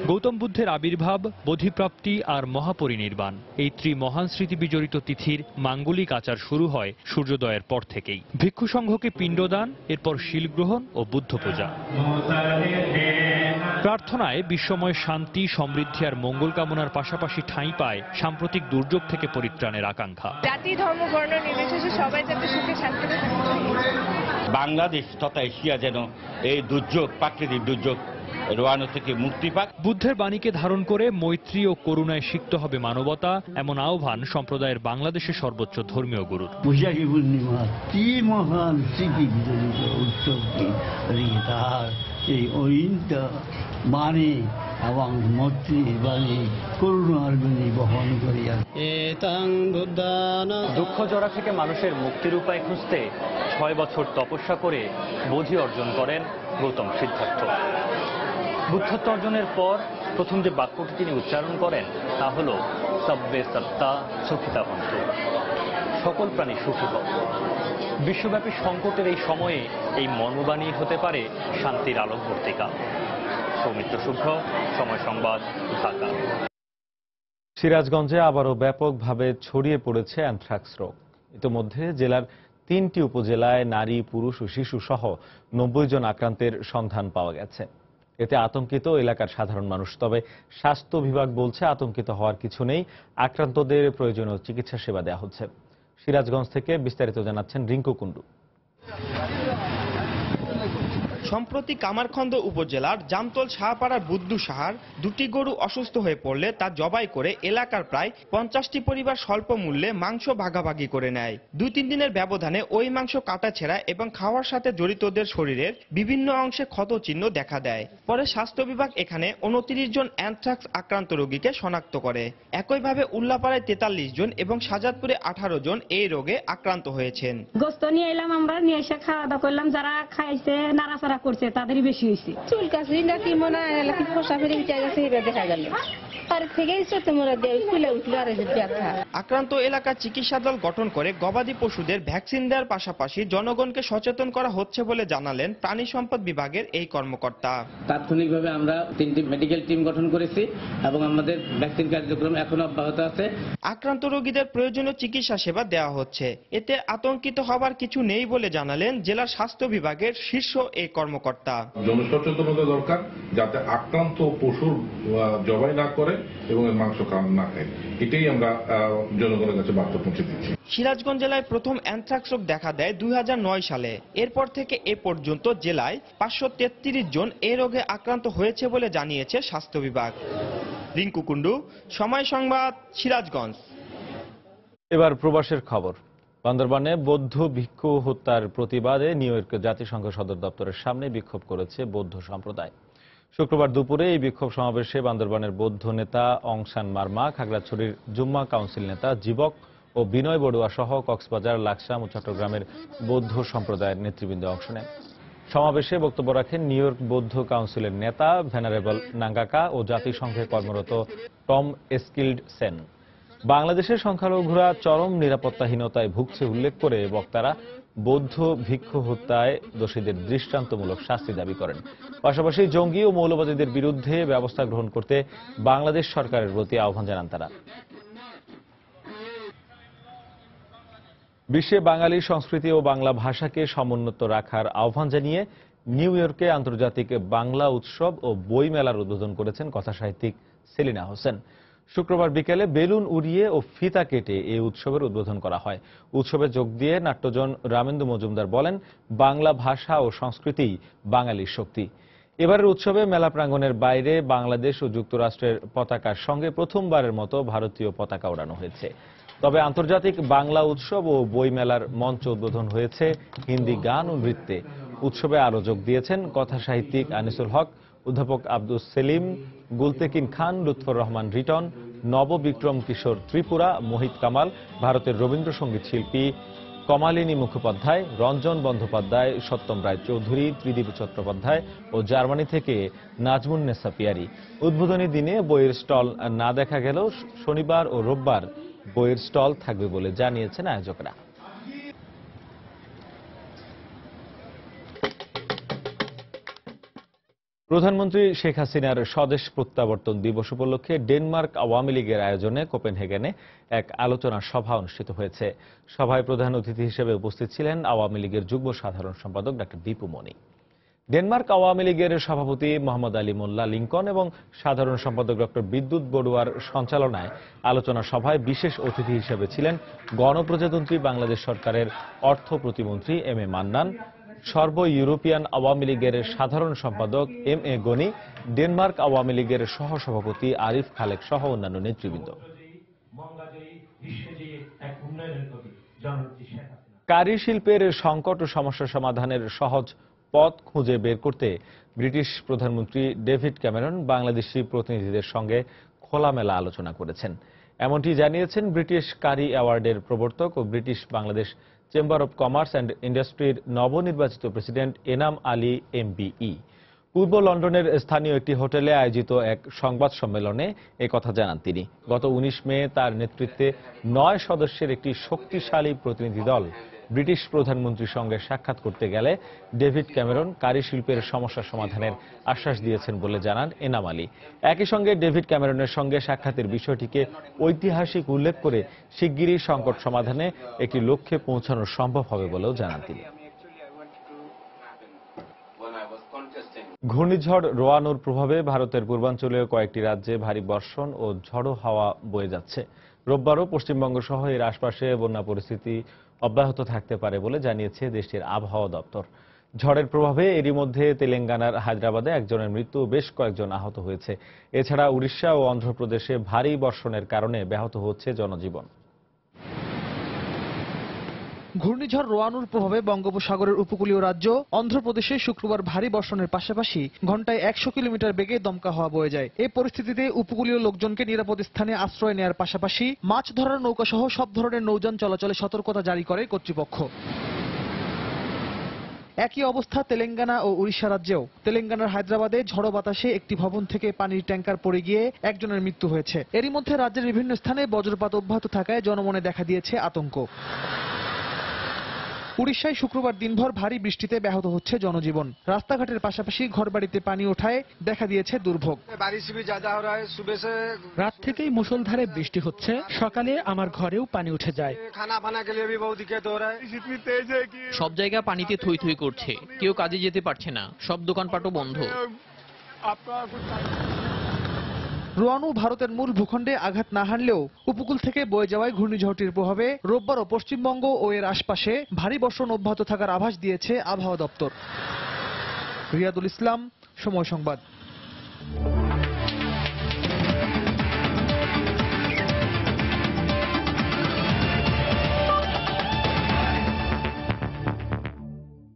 Speaker 25: গৌতম বুদ্ধের আবির্ভাব, বোধিপ্রাপ্তি আর মহাপরিনির্বাণ, এই ত্রিমহান স্মৃতি বিজড়িত তিথির মাঙ্গলিক আচার শুরু হয় সূর্যোদয়ের পর থেকেই। ভিক্ষু সংঘকে পিণ্ডদান, এরপর শিলগ্রহণ ও বুদ্ধ পূজা। প্রার্থনায় বিশ্বময় শান্তি, সমৃদ্ধি আর মঙ্গল কামনার পাশাপাশি ঠাঁই পায় সাম্প্রতিক দুর্যোগ থেকে পরিত্রাণের আকাঙ্ক্ষা।
Speaker 26: জাতি, ধর্ম, বর্ণ নির্বিশেষে সবাই যাতে সুখে শান্তিতে থাকে।
Speaker 27: বাংলাদেশ তথা এশিয়া যেন এই দুর্যোগ, প্রাকৃতিক দুর্যোগ রোয়ানো থেকে মুক্তি পাক।
Speaker 25: বুদ্ধের বাণীকে ধারণ করে মৈত্রী ও করুণায় সিক্ত হবে মানবতা, এমন আহ্বান সম্প্রদায়ের বাংলাদেশের সর্বোচ্চ ধর্মীয় গুরুর।
Speaker 28: বৈশাখী পূর্ণিমা কি মহান স্মৃতি বিজড়িত উৎসবটি, তার এই ঐন্টা বাণী এবং মৈত্রী বাণী, করুণার বাণী বহন করিয়া
Speaker 29: দুঃখ জড়া থেকে মানুষের মুক্তির উপায় খুঁজতে 6 বছর তপস্যা করে বোধি অর্জন করেন গৌতম সিদ্ধার্থ। বুদ্ধত্ব অর্জনের পর প্রথম যে বাক্যটি তিনি উচ্চারণ করেন তা হল সব্বে সত্তা সুখিতা ভবন্তু, সকল প্রাণী সুখী হোক। বিশ্বব্যাপী সংকটের এই সময়ে এই মর্মবাণী হতে পারে শান্তির আলোকবর্তিকা। সৌমিত্র শুভ্র, সময় সংবাদ, ঢাকা।
Speaker 1: সিরাজগঞ্জে আবারও ব্যাপকভাবে ছড়িয়ে পড়েছে অ্যানথ্রাক্স রোগ। ইতোমধ্যে জেলার 3টি উপজেলায় নারী, পুরুষ ও শিশু সহ 90 জন আক্রান্তের সন্ধান পাওয়া গেছে। এতে আতঙ্কিত এলাকার সাধারণ মানুষ। তবে স্বাস্থ্য বিভাগ বলছে আতঙ্কিত হওয়ার কিছু নেই, আক্রান্তদের প্রয়োজনীয় চিকিৎসা সেবা দেওয়া হচ্ছে। সিরাজগঞ্জ থেকে বিস্তারিত জানাচ্ছেন রিঙ্কু কুন্ডু।
Speaker 2: সম্প্রতি কামারখন্দ উপজেলার জামতল শাহপাড়ার বুদ্ধু সাহার দুটি গরু অসুস্থ হয়ে পড়লে তা জবাই করে এলাকার প্রায় 50টি পরিবার স্বল্প মূল্যে মাংস ভাগাভাগি করে নেয়। 2-3 দিনের ব্যবধানে ওই মাংস কাটাছেঁড়া এবং খাওয়ার সাথে জড়িতদের শরীরের বিভিন্ন অংশে ক্ষত চিহ্ন দেখা দেয়। পরে স্বাস্থ্য বিভাগ এখানে 29 জন অ্যানথ্রাক্স আক্রান্ত রোগীকে শনাক্ত করে। একইভাবে উল্লাপাড়ায় 43 জন এবং সাজাদপুরে 18 জন এই রোগে আক্রান্ত হয়েছেন।
Speaker 3: গোস্ত নিয়ে এলাম, আমরা নিয়ে এসে খাওয়া দাওয়া করলাম, যারা খাইছে নাড়াচাড়া করছে তাদেরই বেশি হয়েছে। চুল কাছে নাকি মনে হয় ফসা ফেরে গেছে, দেখা গেল
Speaker 2: আক্রান্ত এলাকা চিকিৎসা দল গঠন করে গবাদি পশুদের ভ্যাকসিন দেওয়ার পাশাপাশি জনগণকে সচেতন করা হচ্ছে বলে জানালেন প্রাণী সম্পদ বিভাগের এই কর্মকর্তা।
Speaker 4: তাৎক্ষণিকভাবে আমরা 3টি মেডিকেল টিম গঠন করেছি এবং আমাদের ভ্যাকসিন কার্যক্রম এখনো অব্যাহত আছে।
Speaker 2: আক্রান্ত রোগীদের প্রয়োজনীয় চিকিৎসা সেবা দেওয়া হচ্ছে। এতে আতঙ্কিত হবার কিছু নেই বলে জানালেন জেলার স্বাস্থ্য বিভাগের শীর্ষ এই কর্মকর্তা।
Speaker 5: জনসচেতনতা দরকার, যাতে আক্রান্ত পশুর জবাই না করে এবং এর মাংস না খায়। এটাই আমরা জনগণের কাছে বার্তা পৌঁছে দিচ্ছি।
Speaker 2: সিরাজগঞ্জ জেলায় প্রথম অ্যানথ্রাক্স রোগ দেখা দেয় 2009 সালে। এরপর থেকে এ পর্যন্ত জেলায় 533 জন এই রোগে আক্রান্ত হয়েছে বলে জানিয়েছে স্বাস্থ্য বিভাগ। রিঙ্কু কুন্ডু, সময় সংবাদ, সিরাজগঞ্জ।
Speaker 1: এবার প্রবাসের খবর। বান্দরবানে বৌদ্ধ ভিক্ষু হত্যার প্রতিবাদে নিউ ইয়র্ক জাতিসংঘ সদর দপ্তরের সামনে বিক্ষোভ করেছে বৌদ্ধ সম্প্রদায়। শুক্রবার দুপুরে এই বিক্ষোভ সমাবেশে বান্দরবানের বৌদ্ধ নেতা অং সান মারমা, খাগড়াছড়ির জুম্মা কাউন্সিল নেতা জীবক ও বিনয় বড়ুয়া সহ কক্সবাজার, লাকসাম ও চট্টগ্রামের বৌদ্ধ সম্প্রদায়ের নেতৃবৃন্দ অংশ নেন। সমাবেশে বক্তব্য রাখেন নিউ ইয়র্ক বৌদ্ধ কাউন্সিলের নেতা ভেনারেবল নাঙ্গাকা ও জাতিসংঘে কর্মরত টম এস্কিল্ড সেন। বাংলাদেশের সংখ্যালঘুরা চরম নিরাপত্তাহীনতায় ভুগছে উল্লেখ করে বক্তারা বৌদ্ধ ভিক্ষু হত্যায় দোষীদের দৃষ্টান্তমূলক শাস্তি দাবি করেন। পাশাপাশি জঙ্গি ও মৌলবাদীদের বিরুদ্ধে ব্যবস্থা গ্রহণ করতে বাংলাদেশ সরকারের প্রতি আহ্বান জানান তারা। বিশ্বে বাঙালি সংস্কৃতি ও বাংলা ভাষাকে সমুন্নত রাখার আহ্বান জানিয়ে নিউ ইয়র্কে আন্তর্জাতিক বাংলা উৎসব ও বই মেলার উদ্বোধন করেছেন কথাসাহিত্যিক সেলিনা হোসেন। শুক্রবার বিকেলে বেলুন উড়িয়ে ও ফিতা কেটে এই উৎসবের উদ্বোধন করা হয়। উৎসবে যোগ দিয়ে নাট্যজন রামেন্দু মজুমদার বলেন, বাংলা ভাষা ও সংস্কৃতি বাঙালির শক্তি। এবারের উৎসবে মেলা প্রাঙ্গণের বাইরে বাংলাদেশ ও যুক্তরাষ্ট্রের পতাকার সঙ্গে প্রথমবারের মতো ভারতীয় পতাকা ওড়ানো হয়েছে। তবে আন্তর্জাতিক বাংলা উৎসব ও বই মেলার মঞ্চ উদ্বোধন হয়েছে হিন্দি গান ও নৃত্যে। উৎসবে আরও যোগ দিয়েছেন কথাসাহিত্যিক আনিসুল হক, অধ্যাপক আব্দুস সেলিম, গুলতেকিন খান, লুৎফর রহমান রিটন, নববিক্রম কিশোর ত্রিপুরা, মোহিত কামাল, ভারতের রবীন্দ্রসঙ্গীত শিল্পী কমালিনী মুখোপাধ্যায়, রঞ্জন বন্দ্যোপাধ্যায়, সত্যম রায় চৌধুরী, ত্রিদীপ চট্টোপাধ্যায় ও জার্মানি থেকে নাজমুন্নেসা পিয়ারি। উদ্বোধনী দিনে বইয়ের স্টল না দেখা গেলেও শনিবার ও রোববার বইয়ের স্টল থাকবে বলে জানিয়েছেন আয়োজকরা। প্রধানমন্ত্রী শেখ হাসিনার স্বদেশ প্রত্যাবর্তন দিবস উপলক্ষে ডেনমার্ক আওয়ামী লীগের আয়োজনে কোপেনহেগেনে এক আলোচনা সভা অনুষ্ঠিত হয়েছে। সভায় প্রধান অতিথি হিসেবে উপস্থিত ছিলেন আওয়ামী লীগের যুগ্ম সাধারণ সম্পাদক ডক্টর দীপু মনি। ডেনমার্ক আওয়ামী লীগের সভাপতি মোহাম্মদ আলী মোল্লা লিঙ্কন এবং সাধারণ সম্পাদক ডক্টর বিদ্যুৎ বড়ুয়ার সঞ্চালনায় আলোচনা সভায় বিশেষ অতিথি হিসেবে ছিলেন গণপ্রজাতন্ত্রী বাংলাদেশ সরকারের অর্থ প্রতিমন্ত্রী এম এ মান্নান, সর্ব ইউরোপিয়ান আওয়ামী লীগের সাধারণ সম্পাদক M A Gani, Denmark Awami লীগের সহসভাপতি আরিফ খালেক সহ অন্যান্য নেতৃবৃন্দ। কারি শিল্পের সংকট ও সমস্যা সমাধানের সহজ পথ খুঁজে বের করতে ব্রিটিশ প্রধানমন্ত্রী ডেভিড ক্যামেরন বাংলাদেশি প্রতিনিধিদের সঙ্গে খোলামেলা আলোচনা করেছেন। এমনটি জানিয়েছেন ব্রিটিশ কারি অ্যাওয়ার্ডের প্রবর্তক ও British Bangladesh chamber of commerce and ইন্ডাস্ট্রির নবনির্বাচিত প্রেসিডেন্ট এনাম আলী MBE। পূর্ব লন্ডনের স্থানীয় একটি হোটেলে আয়োজিত এক সংবাদ সম্মেলনে একথা জানান তিনি। গত 19 মে তার নেতৃত্বে 9 সদস্যের একটি শক্তিশালী প্রতিনিধি দল ব্রিটিশ প্রধানমন্ত্রীর সঙ্গে সাক্ষাৎ করতে গেলে ডেভিড ক্যামেরন কারি শিল্পের সমস্যা সমাধানের আশ্বাস দিয়েছেন বলে জানান এনাম আলী। একই সঙ্গে ডেভিড ক্যামেরনের সঙ্গে সাক্ষাতের বিষয়টিকে ঐতিহাসিক উল্লেখ করে শিগগিরই সংকট সমাধানে একটি লক্ষ্যে পৌঁছানো সম্ভব হবে বলেও জানান তিনি। ঘূর্ণিঝড় রোয়ানুর প্রভাবে ভারতের পূর্বাঞ্চলীয় কয়েকটি রাজ্যে ভারী বর্ষণ ও ঝড়ো হাওয়া বয়ে যাচ্ছে। রোববারও পশ্চিমবঙ্গ সহ এর আশপাশে বন্যা পরিস্থিতি অব্যাহত থাকতে পারে বলে জানিয়েছে দেশটির আবহাওয়া দপ্তর। ঝড়ের প্রভাবে এরই মধ্যে তেলেঙ্গানার হায়দ্রাবাদে একজনের মৃত্যু, বেশ কয়েকজন আহত হয়েছে। এছাড়া উড়িষ্যা ও অন্ধ্রপ্রদেশে ভারী বর্ষণের কারণে ব্যাহত হচ্ছে জনজীবন।
Speaker 6: ঘূর্ণিঝড় রোয়ানুর প্রভাবে বঙ্গোপসাগরের উপকূলীয় রাজ্য অন্ধ্রপ্রদেশে শুক্রবার ভারী বর্ষণের পাশাপাশি ঘন্টায় 100 কিলোমিটার বেগে দমকা হাওয়া বয়ে যায়। এই পরিস্থিতিতে উপকূলীয় লোকজনকে নিরাপদ স্থানে আশ্রয় নেওয়ার পাশাপাশি মাছ ধরার নৌকা সহ সব ধরনের নৌযান চলাচলে সতর্কতা জারি করে কর্তৃপক্ষ। একই অবস্থা তেলেঙ্গানা ও উড়িষ্যা রাজ্যেও। তেলেঙ্গানার হায়দ্রাবাদে ঝড়ো বাতাসে একটি ভবন থেকে পানির ট্যাঙ্কার পড়ে গিয়ে একজনের মৃত্যু হয়েছে। এরই মধ্যে রাজ্যের বিভিন্ন স্থানে বজ্রপাত অব্যাহত থাকায় জনমনে দেখা দিয়েছে আতঙ্ক। উড়িষ্যায় শুক্রবার দিনভর ভারী বৃষ্টিতে ব্যাহত হচ্ছে জনজীবন। রাস্তাঘাটের পাশাপাশি ঘরবাড়িতে পানি ওঠায় দেখা দিয়েছে দুর্ভোগ।
Speaker 7: রাত থেকেই মুষলধারে বৃষ্টি হচ্ছে, সকালে আমার ঘরেও পানি উঠে যায়।
Speaker 8: সব জায়গা পানিতে থই থই করছে, কেউ কাজে যেতে পারছে না, সব দোকানপাটও বন্ধ।
Speaker 6: রোয়ানু ভারতের মূল ভূখণ্ডে আঘাত না হানলেও উপকূল থেকে বয়ে যাওয়ায় ঘূর্ণিঝড়টির প্রভাবে রোববারও পশ্চিমবঙ্গ ও এর আশপাশে ভারী বর্ষণ অব্যাহত থাকার আভাস দিয়েছে আবহাওয়া দপ্তর। রিয়াদুল ইসলাম, সময় সংবাদ।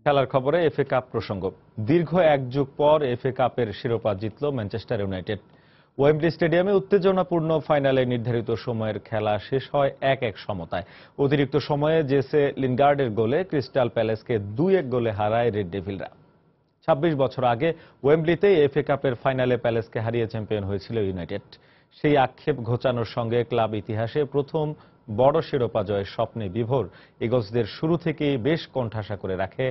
Speaker 1: খেলার খবরে এফএ কাপ প্রসঙ্গ। দীর্ঘ এক যুগ পর এফএ কাপের শিরোপা জিতল ম্যানচেস্টার ইউনাইটেড। ওয়েম্বলি স্টেডিয়ামে উত্তেজনাপূর্ণ ফাইনালে নির্ধারিত সময়ের খেলা শেষ হয় 1-1 সমতায়। অতিরিক্ত সময়ে জেসে লিনগার্ডের গোলে ক্রিস্টাল প্যালেসকে 2-1 গোলে হারায় রেড ডেভিলরা। 26 বছর আগে ওয়েম্বলিতে এফএ কাপের ফাইনালে প্যালেসকে হারিয়ে চ্যাম্পিয়ন হয়েছিল ইউনাইটেড। সেই আক্ষেপ ঘোচানোর সঙ্গে ক্লাব ইতিহাসে প্রথম বড় শিরোপা জয়ের স্বপ্নে বিভোর ইগলসদের শুরু থেকেই বেশ কোণঠাসা করে রাখে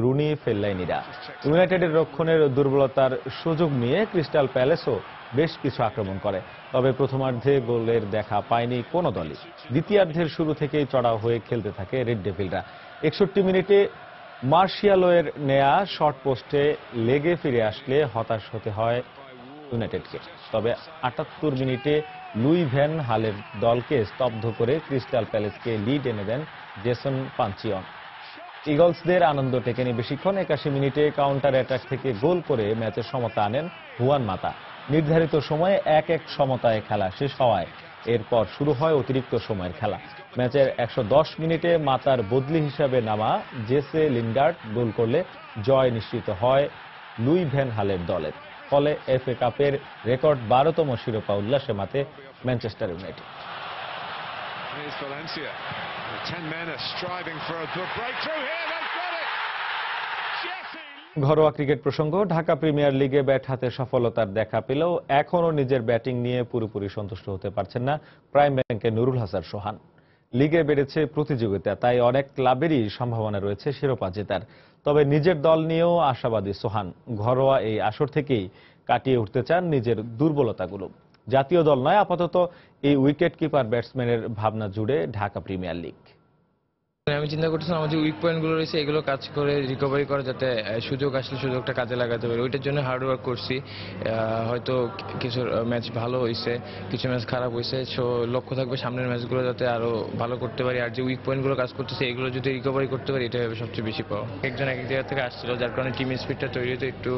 Speaker 1: রুনি ফেল্লাইনিরা। ইউনাইটেডের রক্ষণের দুর্বলতার সুযোগ নিয়ে ক্রিস্টাল প্যালেসও বেশ কিছু আক্রমণ করে, তবে প্রথমার্ধে গোলের দেখা পায়নি কোনো দলই। দ্বিতীয়ার্ধের শুরু থেকেই চড়াও হয়ে খেলতে থাকে রেড ডেভিলরা। 61 মিনিটে মার্শিয়ালোয়ের নেয়া শর্ট পোস্টে লেগে ফিরে আসলে হতাশ হতে হয় ইউনাইটেডকে। তবে 78 মিনিটে লুই ভ্যান হালের দলকে স্তব্ধ করে ক্রিস্টাল প্যালেসকে লিড এনে দেন জেসন পাঞ্চিয়ন। ইগলসদের আনন্দ টেকেনি বেশিক্ষণ। 81 মিনিটে কাউন্টার অ্যাটাক থেকে গোল করে ম্যাচের সমতা আনেন হুয়ান মাতা। নির্ধারিত সময়ে 1-1 সমতায় খেলা শেষ হওয়ায় এরপর শুরু হয় অতিরিক্ত সময়ের খেলা। ম্যাচের 110 মিনিটে মাতার বদলি হিসাবে নামা জেসে লিনগার্ড গোল করলে জয় নিশ্চিত হয় লুই ভ্যান হালের দলের। ফলে এফএ কাপের রেকর্ড 12তম শিরোপা উল্লাসে মাতে ম্যানচেস্টার ইউনাইটেড। ঘরোয়া ক্রিকেট প্রসঙ্গ। ঢাকা প্রিমিয়ার লিগে ব্যাট হাতে সফলতার দেখা পেলেও এখনও নিজের ব্যাটিং নিয়ে পুরোপুরি সন্তুষ্ট হতে পারছেন না প্রাইম ব্যাংকের নুরুল হাসান সোহান। লিগে বেড়েছে প্রতিযোগিতা, তাই অনেক ক্লাবেরই সম্ভাবনা রয়েছে শিরোপা জেতার। তবে নিজের দল নিয়েও আশাবাদী সোহান। ঘরোয়া এই আসর থেকেই কাটিয়ে উঠতে চান নিজের দুর্বলতাগুলো। জাতীয় দল নয়, আপাতত এই উইকেট কিপার ব্যাটসম্যানের ভাবনা জুড়ে ঢাকা প্রিমিয়ার লিগ।
Speaker 9: আমি চিন্তা করতেছিলাম আমার যে উইক পয়েন্টগুলো রয়েছে এগুলো কাজ করে রিকভারি করা, যাতে সুযোগ আসলে সুযোগটা কাজে লাগাতে পারি। ওইটার জন্য হার্ড ওয়ার্ক করছি। হয়তো কিছু ম্যাচ ভালো হয়েছে, কিছু ম্যাচ খারাপ হয়েছে। সো লক্ষ্য থাকবে সামনের ম্যাচগুলো যাতে আরো ভালো করতে পারি। আর যে উইক পয়েন্টগুলো কাজ করতেছে এগুলো যদি রিকভারি করতে পারি, এটা হবে সবচেয়ে বেশি পাওয়া। একজন এক জায়গা থেকে আসছিল, যার কারণে টিম স্পিডটা তৈরি হতে একটু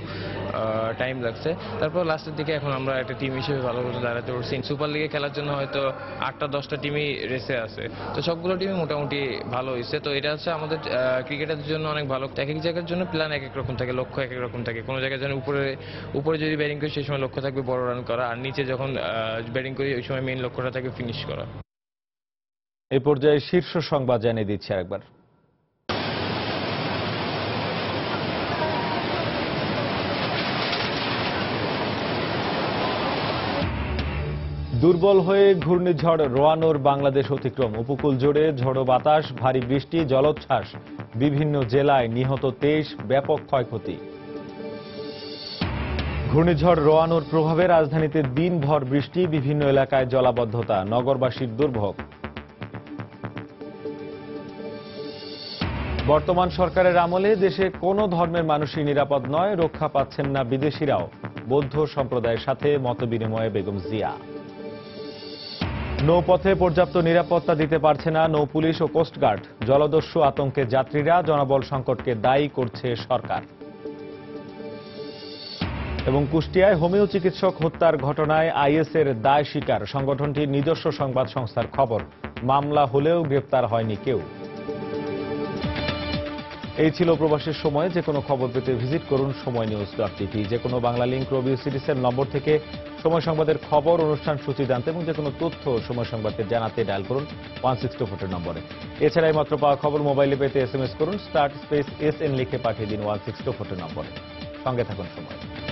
Speaker 9: টাইম লাগছে। তারপর লাস্টের দিকে এখন আমরা একটা টিম হিসেবে ভালো করে দাঁড়াতে পারছি। সুপার লিগে খেলার জন্য হয়তো 8টা-10টা টিমই রেসে আছে, তো সবগুলো টিমই মোটামুটি ভালো হয়েছে। তো এটা হচ্ছে আমাদের ক্রিকেটারদের জন্য অনেক ভালো। এক এক জায়গার জন্য প্ল্যান এক এক রকম থাকে, লক্ষ্য এক এক রকম থাকে। কোনো জায়গায় যেন উপরে যদি ব্যাটিং করি সেই সময় লক্ষ্য থাকবে বড় রান করা, আর নিচে যখন ব্যাটিং করি ওই সময় মেইন লক্ষ্যটা থাকে ফিনিশ করা।
Speaker 1: এই পর্যায়ে শীর্ষ সংবাদ জানিয়ে দিচ্ছি আরেকবার। দুর্বল হয়ে ঘূর্ণিঝড় রোয়ানুর বাংলাদেশ অতিক্রম, উপকূল জুড়ে ঝড়ো বাতাস, ভারী বৃষ্টি, জলোচ্ছ্বাস, বিভিন্ন জেলায় নিহত 23, ব্যাপক ক্ষয়ক্ষতি। ঘূর্ণিঝড় রোয়ানুর প্রভাবে রাজধানীতে দিনভর বৃষ্টি, বিভিন্ন এলাকায় জলাবদ্ধতা, নগরবাসীর দুর্ভোগ। বর্তমান সরকারের আমলে দেশে কোনো ধর্মের মানুষই নিরাপদ নয়, রক্ষা পাচ্ছেন না বিদেশিরাও, বৌদ্ধ সম্প্রদায়ের সাথে মতবিনিময়ে বেগম জিয়া। নৌপথে পর্যাপ্ত নিরাপত্তা দিতে পারছে না নৌ পুলিশ ও কোস্টগার্ড, জলদস্যু আতঙ্কে যাত্রীরা, জনবল সংকটকে দায়ী করছে সরকার। এবং কুষ্টিয়ায় হোমিও চিকিৎসক হত্যার ঘটনায় আইএসের দায় স্বীকার, সংগঠনটির নিজস্ব সংবাদ সংস্থার খবর, মামলা হলেও গ্রেপ্তার হয়নি কেউ। এই ছিল প্রবাসের সময়। যে কোনো খবর পেতে ভিজিট করুন সময়নিউজ.টিভি। যে কোনো বাংলা লিংক রবি সিরিজের নম্বর থেকে সময় সংবাদের খবর, অনুষ্ঠান সূচি জানতে এবং যে কোনো তথ্য সময় সংবাদকে জানাতে ডায়াল করুন 164 নম্বরে। এছাড়াই মাত্র পাওয়া খবর মোবাইলে পেতে SMS করুন *SN লিখে পাঠিয়ে দিন 164 নম্বরে। সঙ্গে থাকুন সময়।